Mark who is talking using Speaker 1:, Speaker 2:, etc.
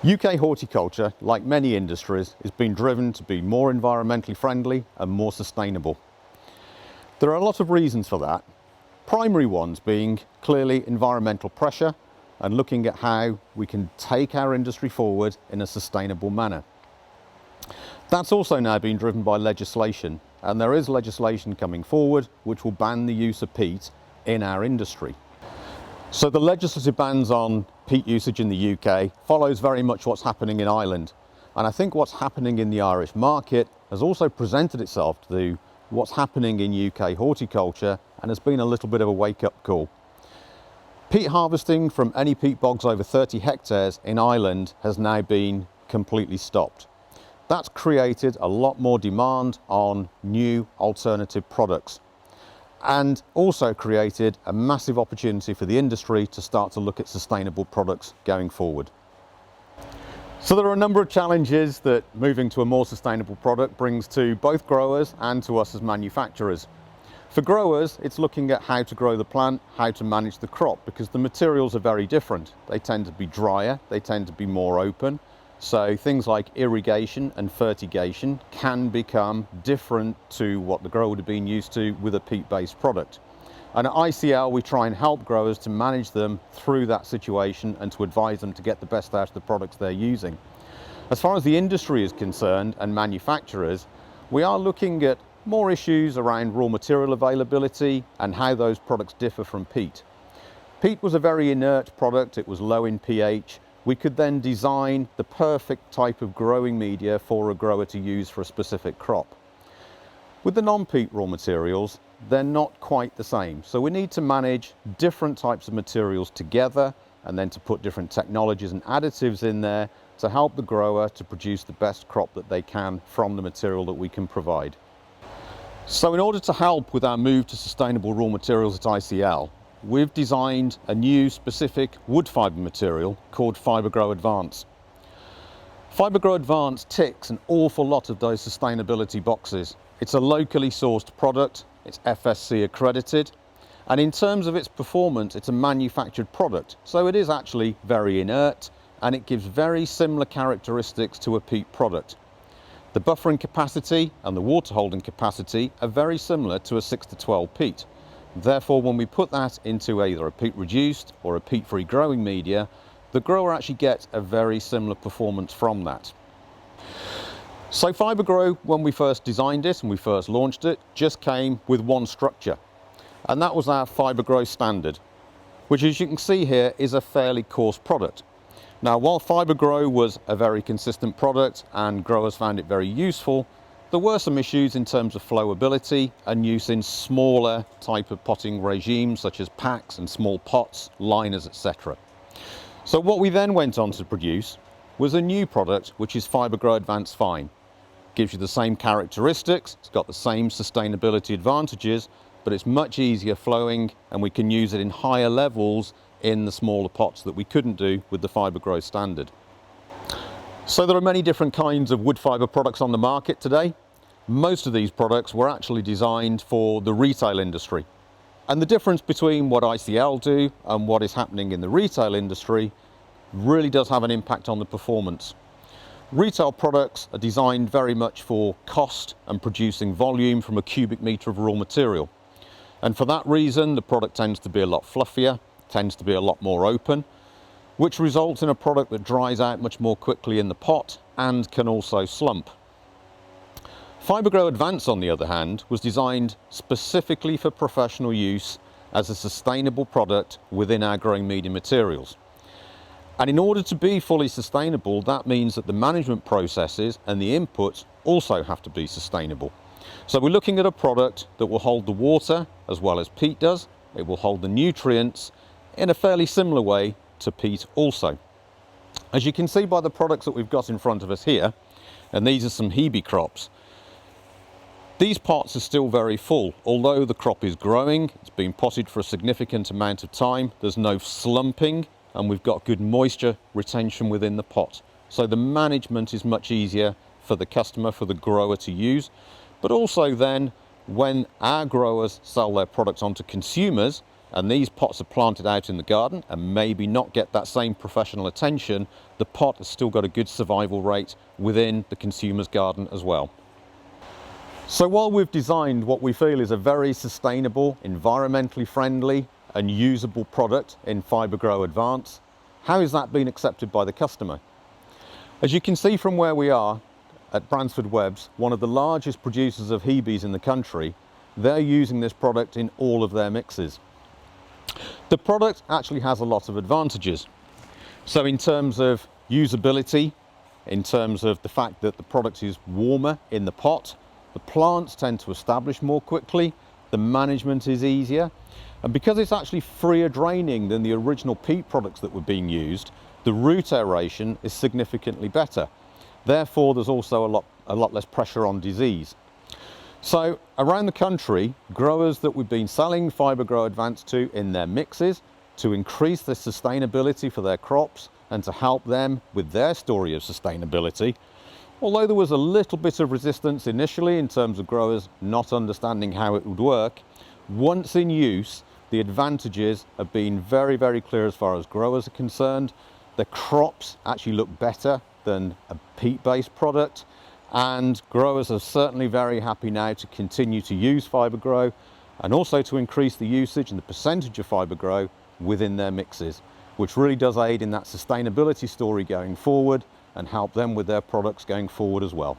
Speaker 1: UK horticulture, like many industries, is being driven to be more environmentally friendly and more sustainable. There are a lot of reasons for that. Primary ones being clearly environmental pressure and looking at how we can take our industry forward in a sustainable manner. That's also now being driven by legislation, and there is legislation coming forward which will ban the use of peat in our industry. So the legislative bans on peat usage in the UK follows very much what's happening in Ireland. And I think what's happening in the Irish market has also presented itself to what's happening in UK horticulture and has been a little bit of a wake-up call. Peat harvesting from any peat bogs over 30 hectares in Ireland has now been completely stopped. That's created a lot more demand on new alternative products, and also created a massive opportunity for the industry to start to look at sustainable products going forward. So there are a number of challenges that moving to a more sustainable product brings to both growers and to us as manufacturers. For growers, it's looking at how to grow the plant, how to manage the crop, because the materials are very different. They tend to be drier, they tend to be more open. So things like irrigation and fertigation can become different to what the grower would have been used to with a peat-based product. And at ICL, we try and help growers to manage them through that situation and to advise them to get the best out of the products they're using. As far as the industry is concerned and manufacturers, we are looking at more issues around raw material availability and how those products differ from peat. Peat was a very inert product, it was low in pH. We could then design the perfect type of growing media for a grower to use for a specific crop. With the non-peat raw materials, they're not quite the same. So we need to manage different types of materials together and then to put different technologies and additives in there to help the grower to produce the best crop that they can from the material that we can provide. So in order to help with our move to sustainable raw materials at ICL, we've designed a new specific wood fibre material called Fibagro Advance. Fibagro Advance ticks an awful lot of those sustainability boxes. It's a locally sourced product, it's FSC accredited, and in terms of its performance, it's a manufactured product. So it is actually very inert and it gives very similar characteristics to a peat product. The buffering capacity and the water holding capacity are very similar to a 6 to 12 peat. Therefore, when we put that into either a peat reduced or a peat free growing media, the grower actually gets a very similar performance from that. So Fibagro, when we first designed it and we first launched it, just came with one structure, and that was our Fibagro Standard, which, as you can see here, is a fairly coarse product. Now, while Fibagro was a very consistent product and growers found it very useful, there were some issues in terms of flowability and use in smaller type of potting regimes such as packs and small pots, liners, etc. So what we then went on to produce was a new product which is Fibagro Advance Fine. Gives you the same characteristics, it's got the same sustainability advantages, but it's much easier flowing and we can use it in higher levels in the smaller pots that we couldn't do with the Fibagro Standard. So there are many different kinds of wood fibre products on the market today. Most of these products were actually designed for the retail industry. And the difference between what ICL do and what is happening in the retail industry really does have an impact on the performance. Retail products are designed very much for cost and producing volume from a cubic metre of raw material. And for that reason, the product tends to be a lot fluffier, tends to be a lot more open, which results in a product that dries out much more quickly in the pot and can also slump. Fibagro Advance, on the other hand, was designed specifically for professional use as a sustainable product within our growing media materials. And in order to be fully sustainable, that means that the management processes and the inputs also have to be sustainable. So we're looking at a product that will hold the water as well as peat does. It will hold the nutrients in a fairly similar way to peat also. As you can see by the products that we've got in front of us here, and these are some hebe crops, these pots are still very full. Although the crop is growing, it's been potted for a significant amount of time, there's no slumping, and we've got good moisture retention within the pot. So the management is much easier for the customer, for the grower to use. But also then, when our growers sell their products onto consumers, and these pots are planted out in the garden and maybe not get that same professional attention, the pot has still got a good survival rate within the consumer's garden as well. So while we've designed what we feel is a very sustainable, environmentally friendly and usable product in Fibagro Advance, how has that been accepted by the customer? As you can see from where we are at Bransford Webbs, one of the largest producers of Hebes in the country, they're using this product in all of their mixes. The product actually has a lot of advantages. So in terms of usability, in terms of the fact that the product is warmer in the pot, the plants tend to establish more quickly, the management is easier, and because it's actually freer draining than the original peat products that were being used, the root aeration is significantly better. Therefore, there's also a lot less pressure on disease. So around the country, growers that we've been selling Fibagro Advance to in their mixes to increase the sustainability for their crops and to help them with their story of sustainability, although there was a little bit of resistance initially in terms of growers not understanding how it would work, once in use, the advantages have been very, very clear as far as growers are concerned. The crops actually look better than a peat-based product, and growers are certainly very happy now to continue to use Fibagro and also to increase the usage and the percentage of Fibagro within their mixes, which really does aid in that sustainability story going forward and help them with their products going forward as well.